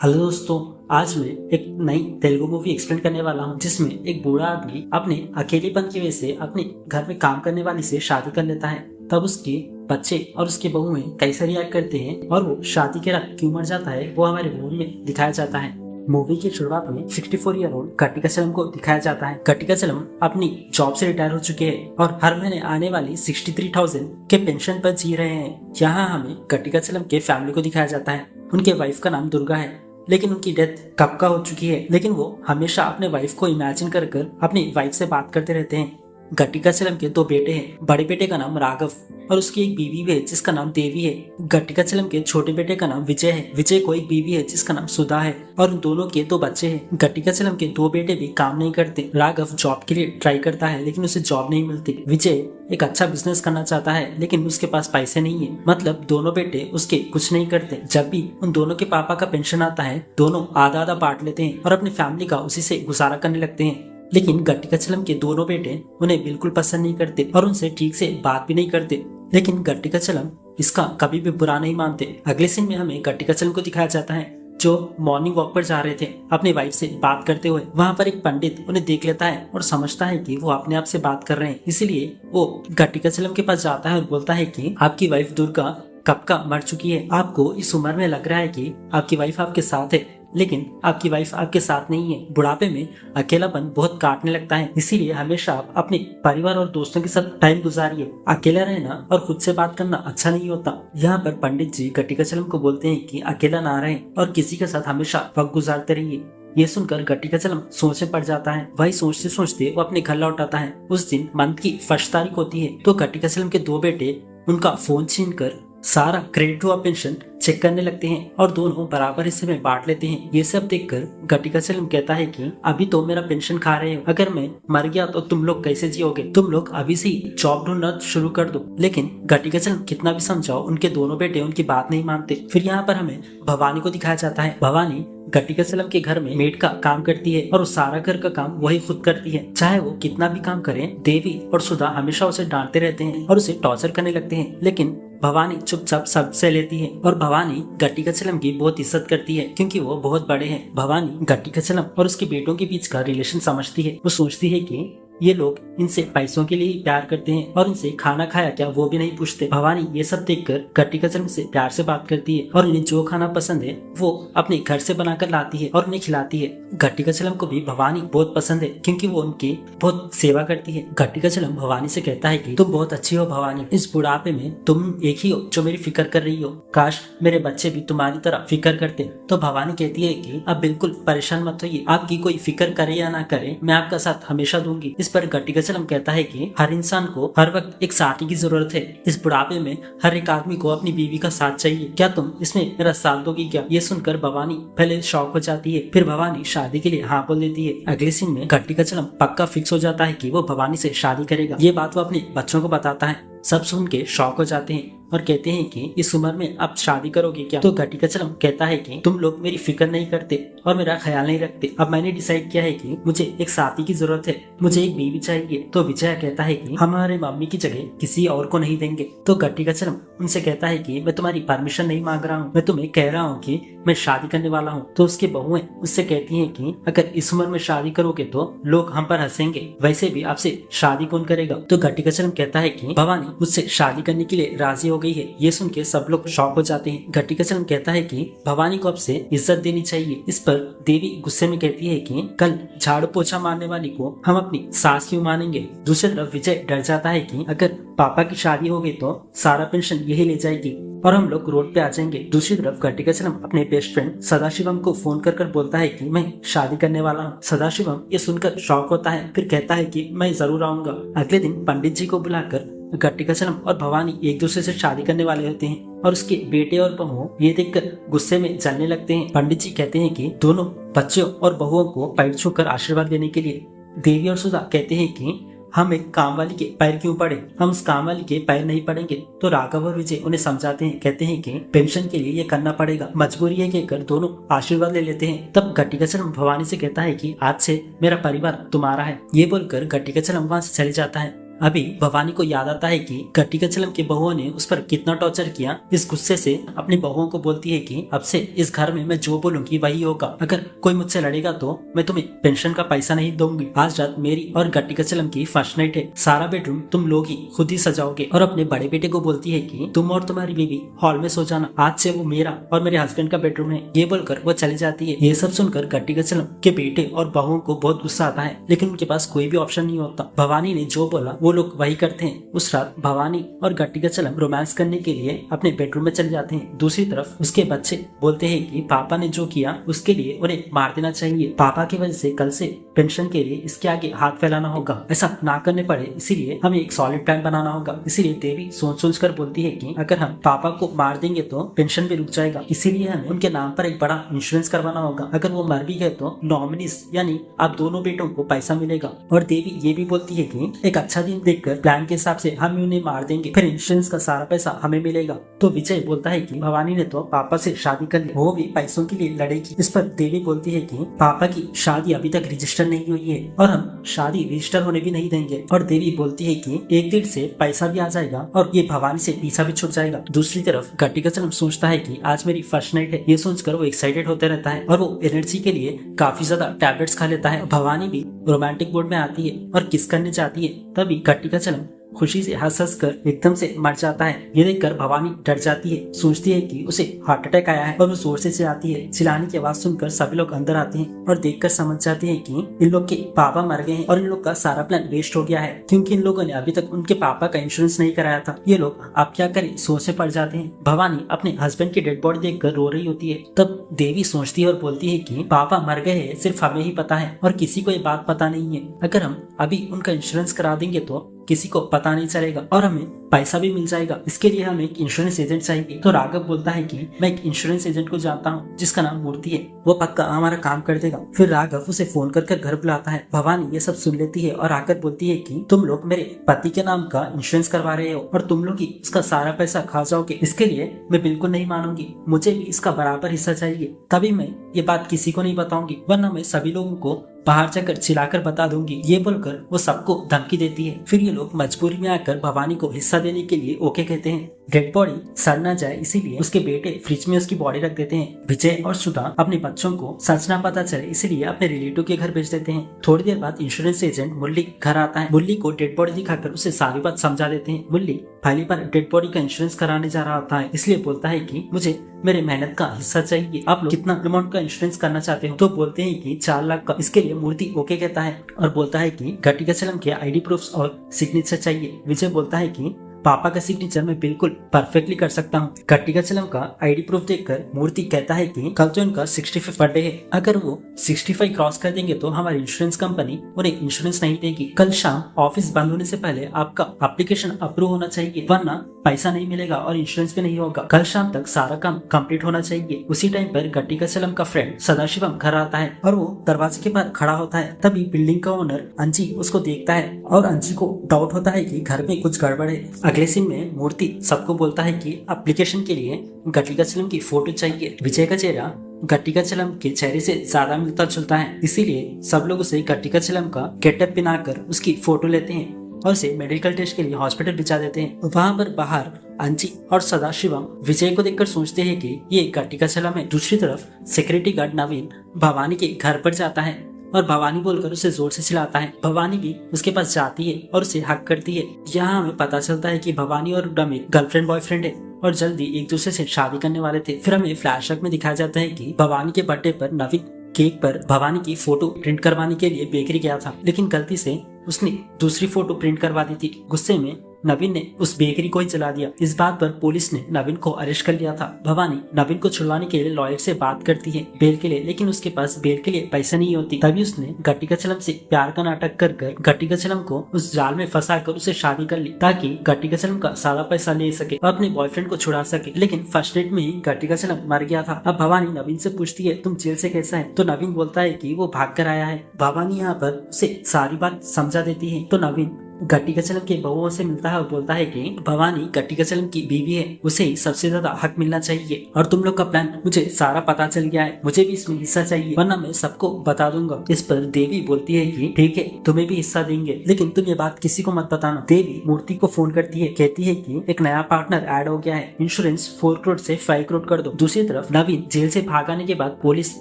Hello दोस्तों, आज मैं एक नई तेलुगु मूवी एक्सप्लेन करने वाला हूँ जिसमें एक बूढ़ा आदमी अपने अकेलेपन की वजह से अपने घर में काम करने वाली से शादी कर लेता है। तब उसके बच्चे और उसके बहुएं कैसे रिएक्ट करते हैं और वो शादी के रात क्यों मर जाता है वो हमारे मूवी में दिखाया जाता है। मूवी की शुरुआत में 64 ईयर ओल्ड गट्टिकाचलम को दिखाया जाता है। गट्टिकाचलम अपनी जॉब से रिटायर हो चुके हैं और हर महीने आने वाली 63,000 के पेंशन पर जी रहे हैं। यहाँ हमें गट्टिकाचलम के फैमिली को दिखाया जाता है। उनके वाइफ का नाम दुर्गा है, लेकिन उनकी डेथ कब का हो चुकी है, लेकिन वो हमेशा अपने वाइफ को इमेजिन कर अपनी वाइफ से बात करते रहते हैं। गट्टिकाचलम के दो बेटे हैं। बड़े बेटे का नाम राघव और उसकी एक बीवी भी है जिसका नाम देवी है। गट्टिकाचलम के छोटे बेटे का नाम विजय है। विजय को एक बीवी है जिसका नाम सुधा है और उन दोनों के दो बच्चे हैं। गट्टिकाचलम के दो बेटे भी काम नहीं करते। राघव जॉब के लिए ट्राई करता है लेकिन उसे जॉब नहीं मिलती। विजय एक अच्छा बिजनेस करना चाहता है लेकिन उसके पास पैसे नहीं है, मतलब दोनों बेटे उसके कुछ नहीं करते। जब भी उन दोनों के पापा का पेंशन आता है दोनों आधा आधा बांट लेते हैं और अपनी फैमिली का उसी से गुजारा करने लगते हैं। लेकिन गट्टिकाचलम के दोनों बेटे उन्हें बिल्कुल पसंद नहीं करते और उनसे ठीक से बात भी नहीं करते। लेकिन गट्टिकाचलम इसका कभी भी बुरा नहीं मानते। अगले सीन में हमें गट्टिकाचलम को दिखाया जाता है जो मॉर्निंग वॉक पर जा रहे थे अपनी वाइफ से बात करते हुए। वहाँ पर एक पंडित उन्हें देख लेता है और समझता है कि वो अपने आप से बात कर रहे हैं, इसलिए वो गट्टिकाचलम के पास जाता है और बोलता है कि आपकी वाइफ दुर्गा कब का मर चुकी है। आपको इस उम्र में लग रहा है कि आपकी वाइफ आपके साथ है, लेकिन आपकी वाइफ आपके साथ नहीं है। बुढ़ापे में अकेलापन बहुत काटने लगता है, इसीलिए हमेशा आप अपने परिवार और दोस्तों के साथ टाइम गुजारिए। अकेला रहना और खुद से बात करना अच्छा नहीं होता। यहाँ पर पंडित जी गट्टिकाचलम को बोलते हैं कि अकेला ना रहें और किसी के साथ हमेशा वक्त गुजारते रहिए। ये सुनकर गट्टिकाचलम सोच में पड़ जाता है। वही सोचते सोचते वो अपने घर लौट आता है। उस दिन मंथ की फर्स्ट तारीख होती है तो गट्टिकाचलम के दो बेटे उनका फोन छीनकर सारा क्रेडिट हुआ पेंशन चेक करने लगते हैं और दोनों बराबर हिस्से में बांट लेते हैं। ये सब देखकर गट्टिकाचलम कहता है कि अभी तो मेरा पेंशन खा रहे हो, अगर मैं मर गया तो तुम लोग कैसे जियोगे, तुम लोग अभी से जॉब ढूंढना शुरू कर दो। लेकिन गट्टिकाचलम कितना भी समझाओ उनके दोनों बेटे उनकी बात नहीं मानते। फिर यहाँ पर हमें भवानी को दिखाया जाता है। भवानी गट्टिकाचलम के घर में मेड का काम करती है और सारा घर का काम वही खुद करती है। चाहे वो कितना भी काम करे, देवी और सुधा हमेशा उसे डांटते रहते हैं और उसे टॉर्चर करने लगते हैं, लेकिन भवानी चुपचाप सबसे लेती है और भवानी गट्टिकाचलम की बहुत इज्जत करती है क्योंकि वो बहुत बड़े हैं। भवानी गट्टिकाचलम और उसके बेटों के बीच का रिलेशन समझती है। वो सोचती है कि ये लोग इनसे पैसों के लिए प्यार करते हैं और इनसे खाना खाया क्या वो भी नहीं पूछते। भवानी ये सब देखकर गट्टिकाचलम से प्यार से बात करती है और इन्हें जो खाना पसंद है वो अपने घर से बनाकर लाती है और उन्हें खिलाती है। गट्टिकाचलम को भी भवानी बहुत पसंद है क्योंकि वो उनकी बहुत सेवा करती है। गट्टिकाचलम भवानी से कहता है कि तुम बहुत अच्छी हो भवानी, इस बुढ़ापे में तुम एक ही हो जो मेरी फिक्र कर रही हो। काश मेरे बच्चे भी तुम्हारी तरह फिक्र करते। तो भवानी कहती है कि अब बिल्कुल परेशान मत होइए, आपकी कोई फिक्र करे या ना करे मैं आपका साथ हमेशा दूंगी। इस पर गट्टिकाचलम कहता है कि हर इंसान को हर वक्त एक साथी की जरूरत है। इस बुढ़ापे में हर एक आदमी को अपनी बीवी का साथ चाहिए, क्या तुम इसमें मेरा साथ दोगी क्या। ये सुनकर भवानी पहले शॉक हो जाती है, फिर भवानी शादी के लिए हाँ बोल देती है। अगले सीन में गट्टिकाचलम पक्का फिक्स हो जाता है कि वो भवानी से शादी करेगा। ये बात वो अपने बच्चों को बताता है। सब सुन के शॉक हो जाते हैं और कहते हैं कि इस उम्र में आप शादी करोगे क्या। तो गट्टिकाचलम कहता है कि तुम लोग मेरी फिक्र नहीं करते और मेरा ख्याल नहीं रखते। अब मैंने डिसाइड किया है कि मुझे एक साथी की जरूरत है, मुझे एक बीवी चाहिए। तो विजय कहता है कि हम हमारे मम्मी की जगह किसी और को नहीं देंगे। तो गट्टिकाचलम उनसे कहता है कि मैं तुम्हारी परमिशन नहीं मांग रहा हूँ, मैं तुम्हें कह रहा हूँ कि मैं शादी करने वाला हूँ। तो उसके बहुएं उससे कहती हैं कि अगर इस उम्र में शादी करोगे तो लोग हम पर हंसेंगे, वैसे भी आपसे शादी कौन करेगा। तो गट्टिकाचलम कहता है कि भवानी मुझसे शादी करने के लिए राजी हो गई है। ये सुन के सब लोग शॉक हो जाते हैं। गट्टिकाचलम कहता है कि भवानी को अब से इज्जत देनी चाहिए। इस पर देवी गुस्से में कहती है कि कल झाड़ू पोछा मारने वाली को हम अपनी सास क्यों मानेंगे। दूसरी तरफ विजय डर जाता है कि अगर पापा की शादी हो गई तो सारा पेंशन यही ले जाएगी और हम लोग रोड पे आ जाएंगे। दूसरी तरफ गट्टिकाचलम अपने बेस्ट फ्रेंड सदाशिवम को फोन कर बोलता है कि मैं शादी करने वाला हूँ। सदाशिवम ये सुनकर शॉक होता है, फिर कहता है कि मैं जरूर आऊंगा। अगले दिन पंडित जी को बुलाकर गट्टिकाचलम और भवानी एक दूसरे से शादी करने वाले होते हैं और उसके बेटे और बहू ये देखकर गुस्से में जलने लगते हैं। पंडित जी कहते हैं कि दोनों बच्चों और बहुओं को पैर छूकर आशीर्वाद देने के लिए। देवी और सुधा कहते हैं कि हम एक काम वाली के पैर क्यों पड़े, हम उस काम वाली के पैर नहीं पड़ेंगे। तो राघव और विजय उन्हें समझाते हैं, कहते हैं कि पेंशन के लिए ये करना पड़ेगा, मजबूरी है कहकर दोनों आशीर्वाद ले लेते हैं। तब गट्टिकाचलम भवानी से कहता है कि आज से मेरा परिवार तुम्हारा है। ये बोलकर गट्टिकाचलम वहाँ से चले जाता है। अभी भवानी को याद आता है कि गट्टिकाचलम की बहुओं ने उस पर कितना टॉर्चर किया। इस गुस्से से अपनी बहुओं को बोलती है कि अब से इस घर में मैं जो बोलूंगी वही होगा, अगर कोई मुझसे लड़ेगा तो मैं तुम्हें पेंशन का पैसा नहीं दूंगी। आज रात मेरी और गट्टिकाचलम की फर्स्ट नाइट है, सारा बेडरूम तुम लोग ही खुद ही सजाओगे। और अपने बड़े बेटे को बोलती है कि तुम और तुम्हारी बीवी हॉल में सो जाना, आज से वो मेरा और मेरे हस्बैंड का बेडरूम है। ये बोलकर वो चली जाती है। ये सब सुनकर गट्टिकाचलम के बेटे और बहुओं को बहुत गुस्सा आता है, लेकिन उनके पास कोई भी ऑप्शन नहीं होता। भवानी ने जो बोला वो लोग वही करते हैं। उस रात भवानी और गट्टिकाचलम रोमांस करने के लिए अपने बेडरूम में चले जाते हैं। दूसरी तरफ उसके बच्चे बोलते हैं कि पापा ने जो किया उसके लिए उन्हें मार देना चाहिए। पापा की वजह से कल से पेंशन के लिए इसके आगे हाथ फैलाना होगा, ऐसा ना करने पड़े इसीलिए हमें एक सॉलिड प्लान बनाना होगा। इसीलिए देवी सोच कर बोलती है कि अगर हम पापा को मार देंगे तो पेंशन भी रुक जाएगा, इसीलिए हमें उनके नाम पर एक बड़ा इंश्योरेंस करवाना होगा। अगर वो मर भी गए तो नॉमिनीज यानी आप दोनों बेटों को पैसा मिलेगा। और देवी ये भी बोलती है कि एक अच्छा दिन देखकर प्लान के हिसाब से हम उन्हें मार देंगे, फिर इंश्योरेंस का सारा पैसा हमें मिलेगा। तो विजय बोलता है कि भवानी ने तो पापा से शादी कर ली, वो भी पैसों के लिए लड़ेगी। इस पर देवी बोलती है कि पापा की शादी अभी तक रजिस्टर नहीं हुई है और हम शादी रजिस्टर होने भी नहीं देंगे। और देवी बोलती है कि एक दिन से पैसा भी आ जाएगा और ये भवानी से पीछा भी छूट जाएगा। दूसरी तरफ गट्टिकाचलम सोचता है कि आज मेरी फर्स्ट नाइट है। ये सोचकर वो एक्साइटेड होते रहता है और वो एनर्जी के लिए काफी ज्यादा टैबलेट्स खा लेता है। भवानी भी रोमांटिक मूड में आती है और किस करने जाती है, तभी गट्टिकाचलम खुशी से हंस कर एकदम से मर जाता है। ये देखकर भवानी डर जाती है, सोचती है कि उसे हार्ट अटैक आया है और वो जोर से चिल्लाती है। चिल्लाने की आवाज सुनकर सभी लोग अंदर आते हैं और देखकर समझ जाते हैं कि इन लोग के पापा मर गए हैं और इन लोग का सारा प्लान वेस्ट हो गया है, क्योंकि इन लोगों ने अभी तक उनके पापा का इंश्योरेंस नहीं कराया था। ये लोग अब क्या करें सोच से पड़ जाते हैं। भवानी अपने हस्बैंड की डेड बॉडी देखकर रो रही होती है। तब देवी सोचती है और बोलती है कि पापा मर गए हैं सिर्फ हमें ही पता है और किसी को ये बात पता नहीं है। अगर हम अभी उनका इंश्योरेंस करा देंगे तो किसी को पता नहीं चलेगा और हमें पैसा भी मिल जाएगा। इसके लिए हमें एक इंश्योरेंस एजेंट चाहिए। तो राघव बोलता है कि मैं एक इंश्योरेंस एजेंट को जानता हूँ जिसका नाम मूर्ति है, वो पक्का हमारा काम कर देगा। फिर राघव उसे फोन कर घर बुलाता है। भवानी ये सब सुन लेती है और आकर बोलती है कि तुम लोग मेरे पति के नाम का इंश्योरेंस करवा रहे हो और तुम लोग ही इसका सारा पैसा खा जाओगे। इसके लिए मैं बिल्कुल नहीं मानूंगी, मुझे भी इसका बराबर हिस्सा चाहिए। तभी मैं ये बात किसी को नहीं बताऊंगी, वरना मैं सभी लोगों को बाहर जाकर चिल्लाकर बता दूंगी। ये बोलकर वो सबको धमकी देती है। फिर ये लोग मजबूरी में आकर भवानी को हिस्सा देने के लिए ओके कहते हैं। डेड बॉडी सड़ ना जाए इसीलिए उसके बेटे फ्रिज में उसकी बॉडी रख देते हैं। विजय और सुधा अपने बच्चों को सच ना पता चले इसलिए अपने रिलेटिव के घर भेज देते हैं। थोड़ी देर बाद इंश्योरेंस एजेंट मुरली घर आता है। मुरली को डेड बॉडी दिखाकर उसे सारी बात समझा देते हैं। मुरली पहली बार डेड बॉडी का इंश्योरेंस कराने जा रहा होता है, इसलिए बोलता है कि मुझे मेरे मेहनत का हिस्सा चाहिए। आप लोग कितना अमाउंट का इंश्योरेंस करना चाहते हो? तो बोलते हैं कि 4 लाख का। इसके लिए मूर्ति ओके कहता है और बोलता है कि गट्टिकाचलम के आईडी प्रूफ्स और सिग्नेचर चाहिए। विजय बोलता है कि पापा का सिग्नेचर मैं बिल्कुल परफेक्टली कर सकता हूँ। गट्टिकाचलम का आईडी प्रूफ देखकर मूर्ति कहता है कि कल तो इनका 65 बर्थडे है, अगर वो 65 क्रॉस कर देंगे तो हमारी इंश्योरेंस कंपनी उन्हें इंश्योरेंस नहीं देगी। कल शाम ऑफिस बंद होने से पहले आपका एप्लीकेशन अप्रूव होना चाहिए, वरना पैसा नहीं मिलेगा और इंश्योरेंस भी नहीं होगा। कल शाम तक सारा काम कंप्लीट होना चाहिए। उसी टाइम पर गट्टिकाचलम का फ्रेंड सदाशिवम घर आता है और वो दरवाजे के बाहर खड़ा होता है। तभी बिल्डिंग का ओनर अंजी उसको देखता है और अंजी को डाउट होता है कि घर में कुछ गड़बड़ है। अगले सीन में मूर्ति सबको बोलता है कि एप्लीकेशन के लिए गट्टिकाचलम की फोटो चाहिए। विजय का चेहरा गट्टिकाचलम के चेहरे से ज्यादा मिलता जुलता है, इसीलिए सब लोग उसे गट्टिकाचलम का गेटअप पहनाकर उसकी फोटो लेते हैं और उसे मेडिकल टेस्ट के लिए हॉस्पिटल भिजा देते हैं। वहाँ पर बाहर अंजी और सदाशिवम विजय को देखकर सोचते हैं कि ये गट्टिकाचलम है। दूसरी तरफ सिक्योरिटी गार्ड नवीन भवानी के घर पर जाता है और भवानी बोलकर उसे जोर से चिल्लाता है। भवानी भी उसके पास जाती है और उसे हक करती है। यहाँ हमें पता चलता है कि भवानी और नवीन गर्लफ्रेंड बॉयफ्रेंड है और जल्दी एक दूसरे से शादी करने वाले थे। फिर हमें फ्लैशबैक में दिखाया जाता है कि भवानी के बर्थडे पर नवीन केक पर भवानी की फोटो प्रिंट करवाने के लिए बेकरी गया था, लेकिन गलती से उसने दूसरी फोटो प्रिंट करवा दी थी। गुस्से में नवीन ने उस बेकरी को ही जला दिया। इस बात पर पुलिस ने नवीन को अरेस्ट कर लिया था। भवानी नवीन को छुड़वाने के लिए लॉयर से बात करती है बेल के लिए, लेकिन उसके पास बेल के लिए पैसा नहीं होती। तभी उसने गट्टिकाचलम से प्यार का नाटक कर गट्टिकाचलम को उस जाल में फंसा कर उसे शादी कर ली, ताकि गट्टिकाचलम का सारा पैसा ले सके और अपने बॉयफ्रेंड को छुड़ा सके। लेकिन फर्स्ट डेट में ही गट्टिकाचलम मर गया था। अब भवानी नवीन से पूछती है तुम जेल से कैसा है? तो नवीन बोलता है कि वो भाग कर आया है। भवानी यहाँ पर उसे सारी बात समझा देती है। तो नवीन गट्टिकाचलम के बहुओं से मिलता है और बोलता है कि भवानी गट्टिकाचलम की बीवी है, उसे ही सबसे ज्यादा हक मिलना चाहिए और तुम लोग का प्लान मुझे सारा पता चल गया है, मुझे भी इसमें हिस्सा चाहिए वरना मैं सबको बता दूंगा। इस पर देवी बोलती है कि ठीक है तुम्हें भी हिस्सा देंगे, लेकिन तुम ये बात किसी को मत बताना। देवी मूर्ति को फोन करती है, कहती है कि एक नया पार्टनर ऐड हो गया है, इंश्योरेंस 4 करोड़ से 5 करोड़ कर दो। दूसरी तरफ नवीन जेल से भाग आने के बाद पुलिस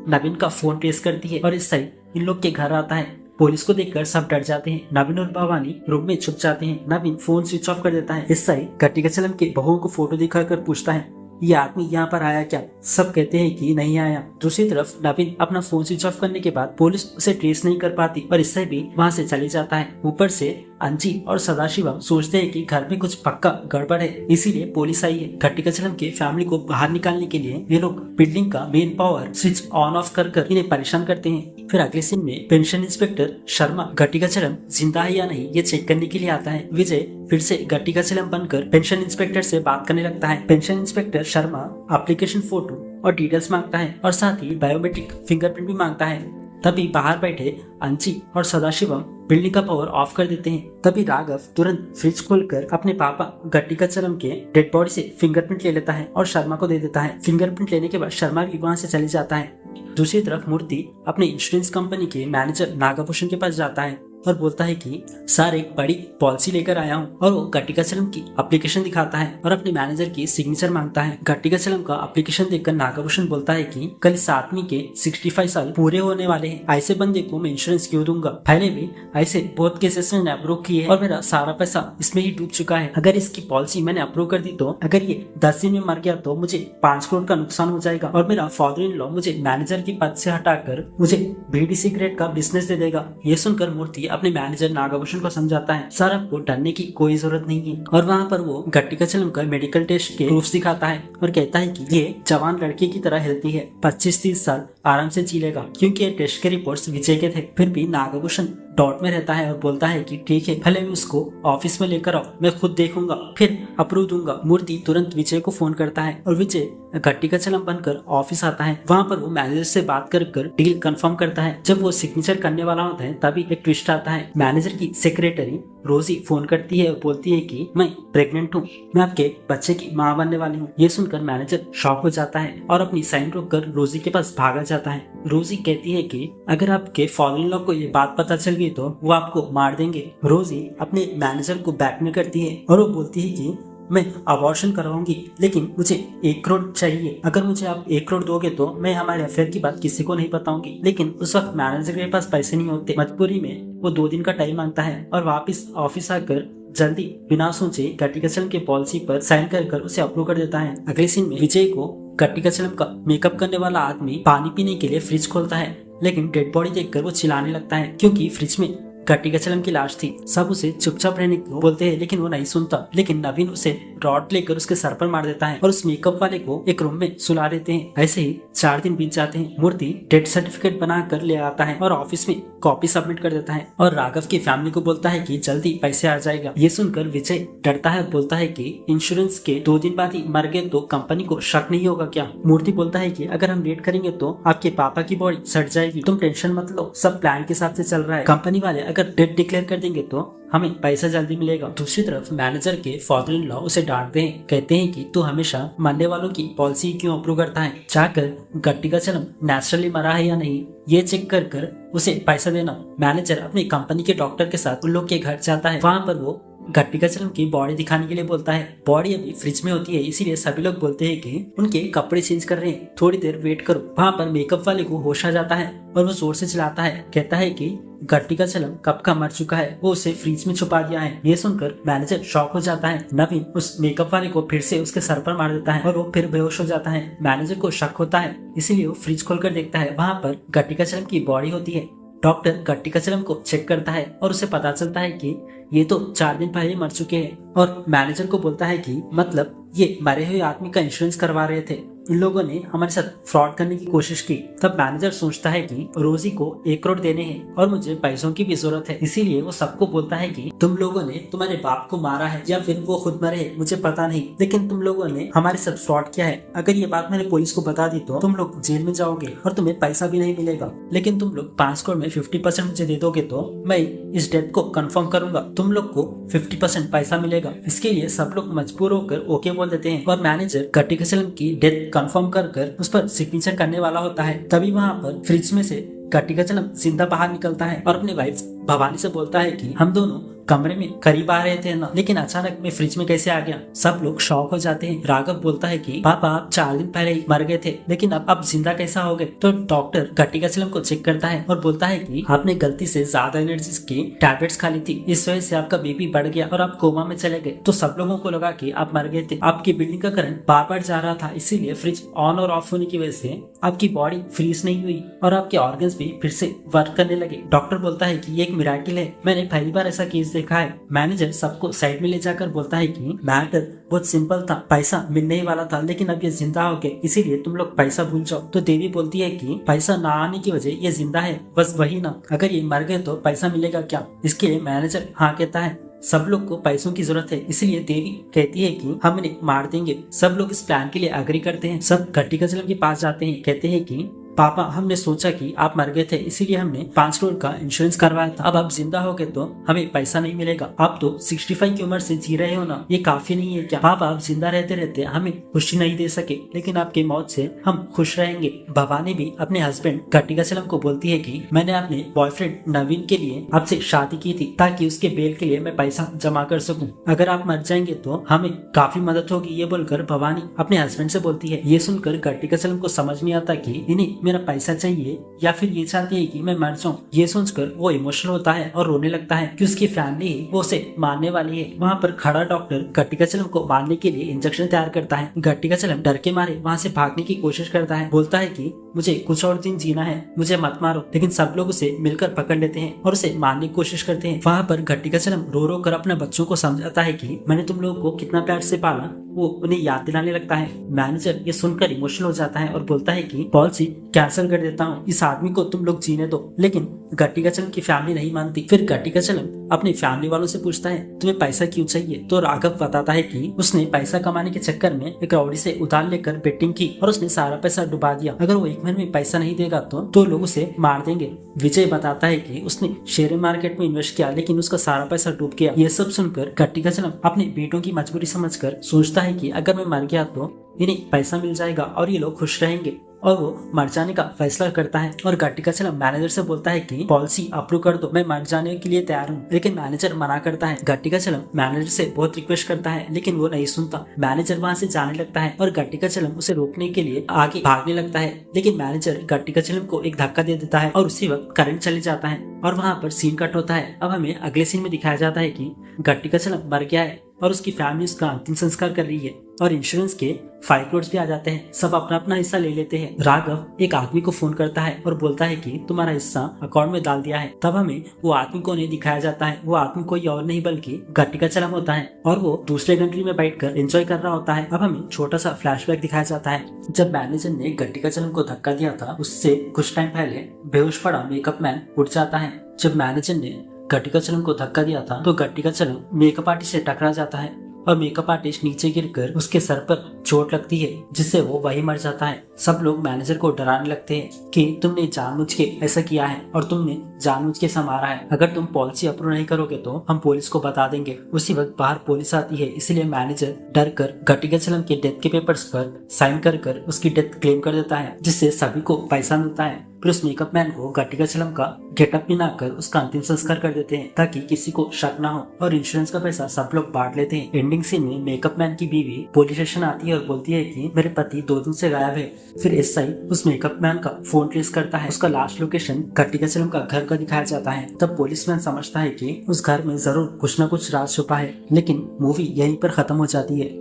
नवीन का फोन ट्रेस करती है और इस साइड इन लोग के घर आता है। पुलिस को देखकर सब डर जाते हैं। नवीन और भवानी रूम में छुप जाते हैं। नवीन फोन स्विच ऑफ कर देता है। इस साइड गट्टिकाचलम के बहुओं को फोटो दिखाकर पूछता है ये आदमी यहाँ पर आया क्या? सब कहते हैं कि नहीं आया। दूसरी तरफ नवीन अपना फोन स्विच ऑफ करने के बाद पुलिस उसे ट्रेस नहीं कर पाती और इससे भी वहाँ से चले जाता है। ऊपर से अंजी और सदाशिवम सोचते हैं कि घर में कुछ पक्का गड़बड़ है, इसीलिए पुलिस आई है। गट्टिकाचलम के फैमिली को बाहर निकालने के लिए ये लोग बिल्डिंग का main power switch on off कर इन्हें परेशान करते हैं। फिर अगले सीन में पेंशन इंस्पेक्टर शर्मा गट्टिकाचलम जिंदा है या नहीं ये चेक करने के लिए आता है। विजय फिर से गट्टिकाचलम बनकर पेंशन इंस्पेक्टर से बात करने लगता है। Pension inspector Sharma application photo और डिटेल्स मांगता है और साथ ही बायोमेट्रिक फिंगरप्रिंट भी मांगता है। तभी बाहर बैठे अंची और सदाशिवम बिल्डिंग का पावर ऑफ कर देते हैं। तभी राघव तुरंत फ्रिज खोलकर अपने पापा गट्टिकाचलम के डेड बॉडी से फिंगरप्रिंट ले लेता है और शर्मा को दे देता है। फिंगरप्रिंट लेने के बाद शर्मा भी वहाँ से चले जाता है। दूसरी तरफ मूर्ति अपने इंश्योरेंस कंपनी के मैनेजर नागभूषण के पास जाता है और बोलता है कि सर एक बड़ी पॉलिसी लेकर आया हूँ, और वो गट्टिकाचलम की एप्लीकेशन दिखाता है और अपने मैनेजर की सिग्नेचर मांगता है। गट्टिकाचलम का एप्लीकेशन देखकर नागभूषण बोलता है कि कल इस आदमी के 65 साल पूरे होने वाले हैं, ऐसे बंदे को मैं इंश्योरेंस क्यों दूंगा? पहले भी ऐसे बहुत केसेस मैंने अप्रूव किए और मेरा सारा पैसा इसमें ही डूब चुका है। अगर इसकी पॉलिसी मैंने अप्रूव कर दी तो अगर ये 10 दिन में मर गया तो मुझे 5 करोड़ का नुकसान हो जाएगा और मेरा फादर इन लॉ मुझे मैनेजर के पद से हटाकर मुझे बीड़ी सिगरेट का बिजनेस दे देगा। ये सुनकर मूर्ति अपने मैनेजर नागभूषण को समझाता है सर आपको डरने की कोई जरूरत नहीं है, और वहाँ पर वो गट्टिकाचलम का मेडिकल टेस्ट के प्रूफ दिखाता है और कहता है कि ये जवान लड़के की तरह हेल्थी है, 25-30 साल आराम से जी लेगा, क्योंकि ये टेस्ट के रिपोर्ट्स विजय के थे। फिर भी नागभूषण डॉट में रहता है और बोलता है कि ठीक है भले उसको ऑफिस में लेकर आओ, मैं खुद देखूंगा फिर अप्रूव दूंगा। मूर्ति तुरंत विजय को फोन करता है और विजय गट्टिकाचलम बनकर ऑफिस आता है। वहाँ पर वो मैनेजर से बात कर डील कंफर्म करता है। जब वो सिग्नेचर करने वाला होता है तभी एक ट्विस्ट आता है। मैनेजर की सेक्रेटरी रोजी फोन करती है और बोलती है कि मैं प्रेग्नेंट हूँ, मैं आपके बच्चे की माँ बनने वाली हूँ। ये सुनकर मैनेजर शॉक हो जाता है और अपनी साइन रोक कर रोजी के पास भागा जाता है। रोजी कहती है कि अगर आपके फादर इन लॉ को ये बात पता चल गई तो वो आपको मार देंगे। रोजी अपने मैनेजर को बैकमेल करती है और वो बोलती है कि मैं अबॉर्शन करवाऊंगी, लेकिन मुझे 1 करोड़ चाहिए। अगर मुझे आप 1 करोड़ दोगे तो मैं हमारे अफेयर की बात किसी को नहीं बताऊंगी। लेकिन उस वक्त मैनेजर के पास पैसे नहीं होते। मजबूरी में वो 2 दिन का टाइम मांगता है और वापस ऑफिस आकर जल्दी बिना सोचे गट्टिकाचलम के पॉलिसी पर साइन कर उसे अप्रूव कर देता है। अगले सीन में विजय को गट्टिकाचलम का मेकअप करने वाला आदमी पानी पीने के लिए फ्रिज खोलता है, लेकिन डेड बॉडी देखकर वो चिल्लाने लगता है क्योंकि फ्रिज में गट्टिकाचलम की लाश थी। सब उसे चुपचाप रहने को बोलते हैं लेकिन वो नहीं सुनता। लेकिन नवीन उसे रॉड लेकर उसके सर पर मार देता है और उस मेकअप वाले को एक रूम में सुला देते हैं। ऐसे ही 4 दिन बीत जाते हैं। मूर्ति डेथ सर्टिफिकेट बना कर ले आता है और ऑफिस में कॉपी सबमिट कर देता है और राघव की फैमिली को बोलता है कि जल्दी पैसे आ जाएगा। ये सुनकर विजय डरता है और बोलता है कि इंश्योरेंस के 2 दिन बाद ही मर गए तो कंपनी को शक नहीं होगा क्या? मूर्ति बोलता है कि अगर हम लेट करेंगे तो आपके पापा की बॉडी सड़ जाएगी, तुम टेंशन मत लो, सब प्लान के हिसाब से चल रहा है। कंपनी वाले अगर डेट डिक्लेयर कर देंगे तो हमें पैसा जल्दी मिलेगा। दूसरी तरफ मैनेजर के फादर इन लॉ उसे डांटते हैं, कहते हैं कि तू हमेशा मरने वालों की पॉलिसी क्यों अप्रूव करता है? जाकर गट्टिकाचलम नेचुरली मरा है या नहीं ये चेक कर उसे पैसा देना। मैनेजर अपनी कंपनी के डॉक्टर के साथ उन लोग के घर जाता है। वहाँ पर वो गट्टिकाचलम की बॉडी दिखाने के लिए बोलता है। बॉडी अभी फ्रिज में होती है, इसीलिए सभी लोग बोलते हैं कि उनके कपड़े चेंज कर रहे हैं, थोड़ी देर वेट करो। वहाँ पर मेकअप वाले को होश आ जाता है और वो जोर से चिल्लाता है, कहता है कि गट्टिकाचलम कब का मर चुका है, वो उसे फ्रिज में छुपा दिया है। ये सुनकर मैनेजर शॉक हो जाता है। नवीन उस मेकअप वाले को फिर से उसके सर पर मार देता है और वो फिर बेहोश हो जाता है। मैनेजर को शक होता है, इसीलिए वो फ्रिज खोलकर देखता है। वहाँ पर गट्टिकाचलम की बॉडी होती है। डॉक्टर गट्टिकाचलम को चेक करता है और उसे पता चलता है कि ये तो 4 दिन पहले मर चुके हैं और मैनेजर को बोलता है कि मतलब ये मरे हुए आदमी का इंश्योरेंस करवा रहे थे। इन लोगों ने हमारे साथ फ्रॉड करने की कोशिश की। तब मैनेजर सोचता है कि रोजी को 1 करोड़ देने हैं और मुझे पैसों की भी जरूरत है, इसीलिए वो सबको बोलता है कि तुम लोगों ने तुम्हारे बाप को मारा है या फिर वो खुद मरे है, मुझे पता नहीं, लेकिन तुम लोगों ने हमारे साथ फ्रॉड किया है। अगर ये बात मैंने पुलिस को बता दी तो तुम लोग जेल में जाओगे और तुम्हें पैसा भी नहीं मिलेगा, लेकिन तुम लोग 5 करोड़ में 50% मुझे दे दोगे तो मैं इस डेथ को कंफर्म करूंगा, तुम लोग को 50% पैसा मिलेगा। इसके लिए सब लोग मजबूर होकर ओके बोल देते हैं और मैनेजर गट्टिकाचलम की डेथ कंफर्म कर उस पर सिग्नेचर करने वाला होता है। तभी वहाँ पर फ्रिज में से गट्टिकाचलम जिंदा बाहर निकलता है और अपनी वाइफ भवानी से बोलता है कि हम दोनों कमरे में करीब आ रहे थे ना, लेकिन अचानक मैं फ्रिज में कैसे आ गया। सब लोग शॉक हो जाते हैं। राघव बोलता है कि पापा आप 4 दिन पहले ही मर गए थे, लेकिन अब जिंदा कैसा हो गए। तो डॉक्टर गट्टिकाचलम को चेक करता है और बोलता है कि आपने गलती से ज्यादा एनर्जी की टैबलेट्स खा ली थी, इस वजह से आपका बीपी बढ़ गया और आप कोमा में चले गए। तो सब लोगों को लगा कि आप मर गए थे। आपकी बिल्डिंग का करंट बार बार जा रहा था, इसीलिए फ्रिज ऑन और ऑफ होने की वजह से आपकी बॉडी फ्रीज नहीं हुई और आपके ऑर्गन्स भी फिर से वर्क करने लगे। डॉक्टर बोलता है कि ये एक मिराकिल है, मैंने पहली बार ऐसा केस देखा है। मैनेजर सबको साइड में ले जाकर बोलता है कि मैटर बहुत सिंपल था, पैसा मिलने ही वाला था, लेकिन अब ये जिंदा हो गए, इसीलिए तुम लोग पैसा भूल जाओ। तो देवी बोलती है कि पैसा ना आने की वजह ये जिंदा है, बस वही ना, अगर ये मर गए तो पैसा मिलेगा क्या। इसके लिए मैनेजर हाँ कहता है। सब लोग को पैसों की जरूरत है, इसलिए देवी कहती है कि हम इन्हें मार देंगे। सब लोग इस प्लान के लिए एग्री करते हैं। सब गट्टिकाचलम के पास जाते हैं, कहते हैं कि पापा हमने सोचा कि आप मर गए थे, इसीलिए हमने 5 करोड़ का इंश्योरेंस करवाया था। अब आप जिंदा हो गए तो हमें पैसा नहीं मिलेगा। आप तो 65 की उम्र से जी रहे हो ना, ये काफी नहीं है क्या। पापा आप जिंदा रहते रहते हमें खुशी नहीं दे सके, लेकिन आपकी मौत से हम खुश रहेंगे। भवानी भी अपने हस्बैंड गट्टिकाचलम को बोलती है कि मैंने अपने बॉयफ्रेंड नवीन के लिए आपसे शादी की थी ताकि उसके बेल के लिए मैं पैसा जमा कर सकूं। अगर आप मर जाएंगे तो हमें काफी मदद होगी, ये बोलकर भवानी अपने हस्बैंड से बोलती है। ये सुनकर गट्टिकाचलम को समझ नहीं आता कि इन्हें मेरा पैसा चाहिए या फिर ये चाहती है कि मैं मर जाऊं। ये सोचकर वो इमोशनल होता है और रोने लगता है कि उसकी फैमिली वो उसे मारने वाली है। वहाँ पर खड़ा डॉक्टर गट्टिकाचलम को मारने के लिए इंजेक्शन तैयार करता है। गट्टिकाचलम डर के मारे वहाँ से भागने की कोशिश करता है, बोलता है कि मुझे कुछ और दिन जीना है, मुझे मत मारो, लेकिन सब लोग उसे मिलकर पकड़ लेते हैं और उसे मारने की कोशिश करते हैं। वहाँ पर गट्टिकाचलम रो रो कर अपने बच्चों को समझाता है कि मैंने तुम लोगों को कितना प्यार से पाला, वो उन्हें याद दिलाने लगता है। मैनेजर ये सुनकर इमोशनल हो जाता है और बोलता है कि पॉलिसी कैंसिल कर देता हूँ, इस आदमी को तुम लोग जीने दो। लेकिन गट्टिकाचलम की फैमिली नहीं मानती। फिर गट्टिकाचलम अपनी फैमिली वालों से पूछता है तुम्हें पैसा क्यों चाहिए। तो राघव बताता है कि उसने पैसा कमाने के चक्कर में एक रौड़ी से उधार लेकर बेटिंग की और उसने सारा पैसा डुबा दिया। अगर वो 1 महीने में पैसा नहीं देगा तो लोग उसे मार देंगे। विजय बताता है कि उसने शेयर मार्केट में इन्वेस्ट किया, लेकिन उसका सारा पैसा डूब गया। ये सब सुनकर गट्टिकाचलम अपने बेटों की मजबूरी समझकर सोचता है कि अगर मैं मर गया तो इन्हें पैसा मिल जाएगा और ये लोग खुश रहेंगे, और वो मर जाने का फैसला करता है। और गट्टिकाचलम मैनेजर से बोलता है कि पॉलिसी अप्रूव कर दो, मैं मर जाने के लिए तैयार हूँ, लेकिन मैनेजर मना करता है। गट्टिकाचलम मैनेजर से बहुत रिक्वेस्ट करता है, लेकिन वो नहीं सुनता। मैनेजर वहाँ से जाने लगता है और गट्टिकाचलम उसे रोकने के लिए आगे भागने लगता है, लेकिन मैनेजर गट्टिकाचलम को एक धक्का दे देता है और उसी वक्त करंट चले जाता है और वहाँ पर सीन कट होता है। अब हमें अगले सीन में दिखाया जाता है कि गट्टिकाचलम मर गया है और उसकी फैमिली उसका अंतिम संस्कार कर रही है और इंश्योरेंस के 5 करोड़ भी आ जाते हैं। सब अपना अपना हिस्सा ले लेते हैं। राघव एक आदमी को फोन करता है और बोलता है कि तुम्हारा हिस्सा अकाउंट में डाल दिया है। तब हमें वो आदमी को नहीं दिखाया जाता है। वो आदमी कोई और नहीं बल्कि गट्टिकाचलम होता है और वो दूसरे कंट्री में बैठकर एंजॉय कर रहा होता है। अब हमें छोटा सा फ्लैशबैक दिखाया जाता है। जब मैनेजर ने गट्टिकाचलम को धक्का दिया था, उससे कुछ टाइम पहले बेहोश पड़ा मेकअप मैन उठ जाता है। जब मैनेजर ने गट्टिकाचलम को धक्का दिया था तो गट्टिकाचलम मेकअप आर्टिस्ट से टकरा जाता है और मेकअप आर्टिस्ट नीचे गिरकर उसके सर पर चोट लगती है, जिससे वो वही मर जाता है। सब लोग मैनेजर को डराने लगते हैं कि तुमने जानबूझ के ऐसा किया है और तुमने जानबूझ के मारा है। अगर तुम पॉलिसी अप्रूव नहीं करोगे तो हम पुलिस को बता देंगे। उसी वक्त बाहर पुलिस आती है, इसलिए मैनेजर डर कर गट्टिकाचलम के डेथ के पेपर्स पर साइन कर उसकी डेथ क्लेम कर देता है, जिससे सभी को पैसा मिलता है। फिर उस मेकअप मैन को गट्टिकाचलम का गेटअप बनाकर उसका अंतिम संस्कार कर देते हैं ताकि किसी को शक ना हो, और इंश्योरेंस का पैसा सब लोग बांट लेते हैं। एंडिंग सीन में मेकअप मैन की बीवी पुलिस स्टेशन आती है और बोलती है कि मेरे पति 2 दिन से गायब है। फिर एसआई उस मेकअप मैन का फोन ट्रेस करता है। उसका लास्ट लोकेशन गट्टिकाचलम का घर का दिखाया जाता है। तब पुलिसमैन समझता है कि उस घर में जरूर कुछ न कुछ राज छुपा है, लेकिन मूवी यहीं पर खत्म हो जाती है।